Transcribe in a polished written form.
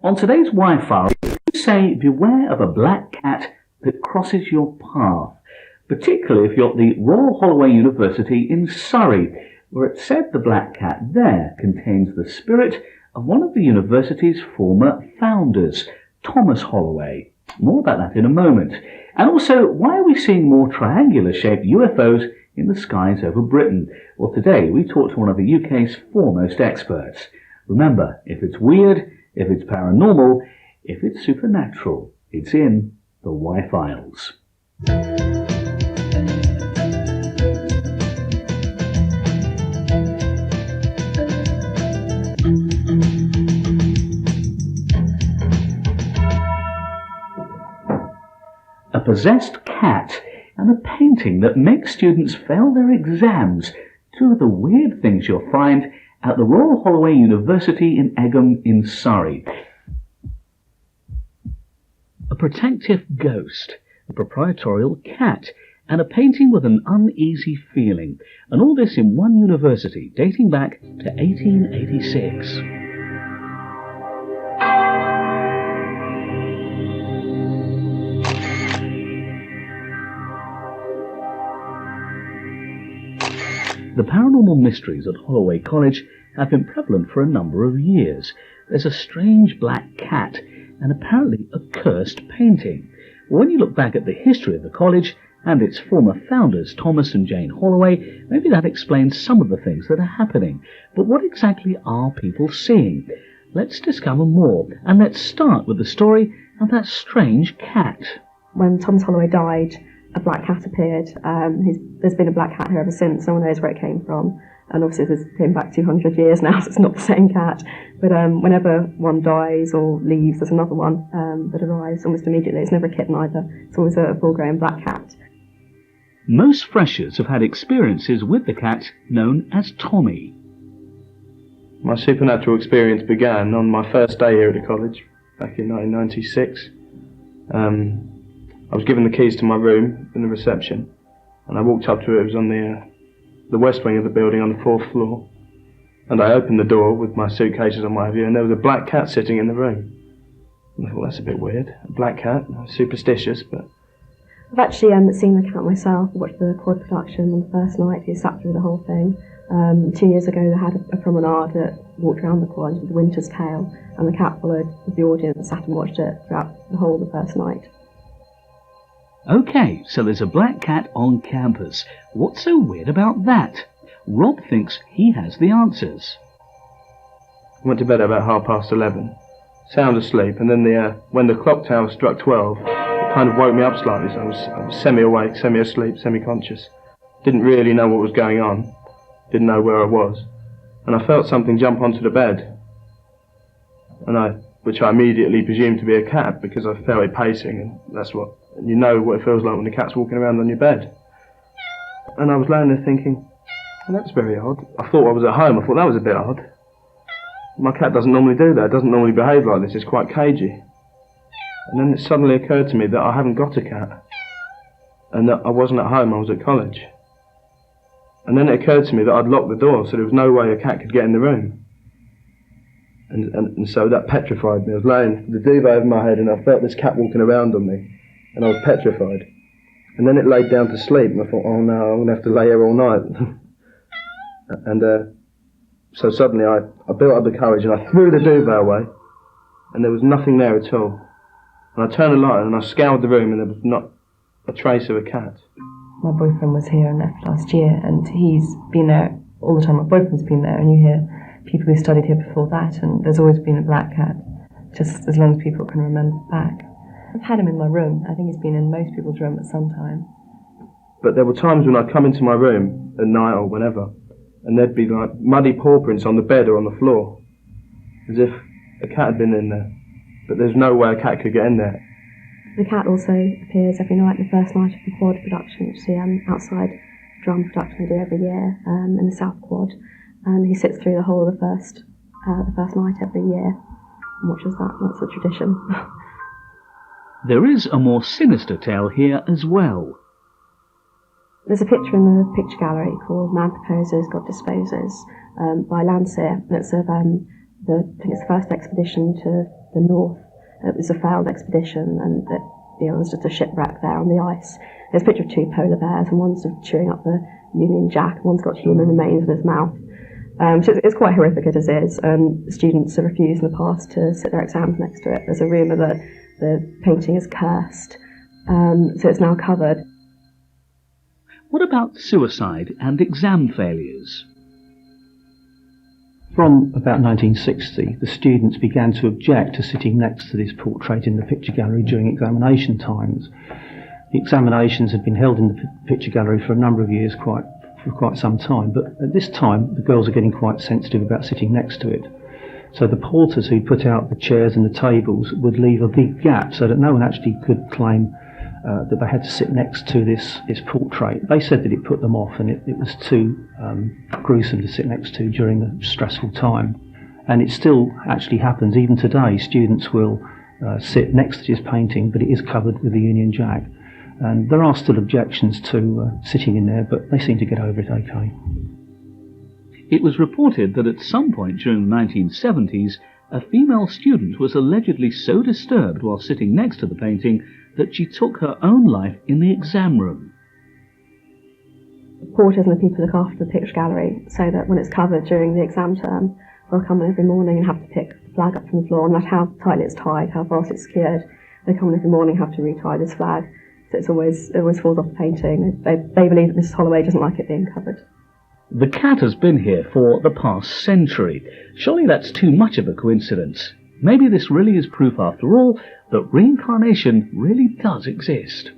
On today's Wi-Fi, we say beware of a black cat that crosses your path, particularly if you're at the Royal Holloway University in Surrey, where it's said the black cat there contains the spirit of one of the university's former founders, Thomas Holloway. More about that in a moment. And also, why are we seeing more triangular-shaped UFOs in the skies over Britain? Well, today we talk to one of the UK's foremost experts. Remember, if it's weird, if it's paranormal, if it's supernatural, it's in the Y-Files. A possessed cat and a painting that makes students fail their exams. Two of the weird things you'll find at the Royal Holloway University in Egham in Surrey. A protective ghost, a proprietorial cat, and a painting with an uneasy feeling. And all this in one university, dating back to 1886. The paranormal mysteries at Holloway College have been prevalent for a number of years. There's a strange black cat and apparently a cursed painting. When you look back at the history of the college and its former founders, Thomas and Jane Holloway, maybe that explains some of the things that are happening. But what exactly are people seeing? Let's discover more, and let's start with the story of that strange cat. When Thomas Holloway died, a black cat appeared. There's been a black cat here ever since. No one knows where it came from. And obviously this came back 200 years now, so it's not the same cat. But whenever one dies or leaves, there's another one that arrives almost immediately. It's never a kitten either. It's always a full-grown black cat. Most freshers have had experiences with the cat known as Tommy. My supernatural experience began on my first day here at the college, back in 1996. I was given the keys to my room in the reception, and I walked up to it. It was on the west wing of the building on the 4th floor. And I opened the door with my suitcases and what have you, and there was a black cat sitting in the room. And I thought, that's a bit weird. A black cat, superstitious, but... I've actually seen the cat myself. I watched the quad production on the first night. He sat through the whole thing. 2 years ago they had a promenade that walked around the quad with the Winter's Tale, and the cat followed with the audience and sat and watched it throughout the whole of the first night. Okay, so there's a black cat on campus. What's so weird about that? Rob thinks he has the answers. I went to bed about 11:30, sound asleep, and then when the clock tower struck 12, it kind of woke me up slightly, so I was semi-awake, semi-asleep, semi-conscious. Didn't really know what was going on, didn't know where I was, and I felt something jump onto the bed, which I immediately presumed to be a cat because I felt it pacing, and that's what... You know what it feels like when the cat's walking around on your bed. And I was laying there thinking, well, that's very odd. I thought I was at home. I thought that was a bit odd. My cat doesn't normally do that. It doesn't normally behave like this. It's quite cagey. And then it suddenly occurred to me that I haven't got a cat. And that I wasn't at home, I was at college. And then it occurred to me that I'd locked the door, so there was no way a cat could get in the room. And so that petrified me. I was laying with the duvet over my head and I felt this cat walking around on me. And I was petrified. And then it laid down to sleep, and I thought, oh no, I'm going to have to lay here all night. And so suddenly I built up the courage and I threw the duvet away, and there was nothing there at all. And I turned the light on and I scoured the room, and there was not a trace of a cat. My boyfriend was here and left last year, and he's been there all the time. My boyfriend's been there, and you hear people who studied here before that, and there's always been a black cat, just as long as people can remember back. I've had him in my room. I think he's been in most people's room at some time. But there were times when I'd come into my room at night or whenever, and there'd be like muddy paw prints on the bed or on the floor, as if a cat had been in there. But there's no way a cat could get in there. The cat also appears every night, the first night of the quad production, which is the outside drum production they do every year in the South Quad. And he sits through the whole of the first night every year and watches that. That's a tradition. There is a more sinister tale here as well. There's a picture in the picture gallery called Man Proposes, God Disposes by Landseer. It's of I think it's the first expedition to the north. It was a failed expedition, and there was just a shipwreck there on the ice. There's a picture of two polar bears, and one's sort of chewing up the Union Jack, and one's got human remains in his mouth. So it's quite horrific as it is. Students have refused in the past to sit their exams next to it. There's a rumour that the painting is cursed, so it's now covered. What about suicide and exam failures? From about 1960, the students began to object to sitting next to this portrait in the picture gallery during examination times. The examinations had been held in the picture gallery for a number of years, for quite some time, but at this time the girls are getting quite sensitive about sitting next to it. So the porters who put out the chairs and the tables would leave a big gap so that no one actually could claim that they had to sit next to this portrait. They said that it put them off, and it was too gruesome to sit next to during the stressful time. And it still actually happens even today. Students will sit next to this painting, but it is covered with the Union Jack. And there are still objections to sitting in there, but they seem to get over it okay. It was reported that at some point during the 1970s, a female student was allegedly so disturbed while sitting next to the painting that she took her own life in the exam room. The porters and the people who look after the picture gallery say that when it's covered during the exam term, they'll come in every morning and have to pick the flag up from the floor, no matter how tightly it's tied, how fast it's secured. They come in every morning and have to retie this flag, so it always falls off the painting. They believe that Mrs. Holloway doesn't like it being covered. The cat has been here for the past century. Surely that's too much of a coincidence. Maybe this really is proof after all that reincarnation really does exist.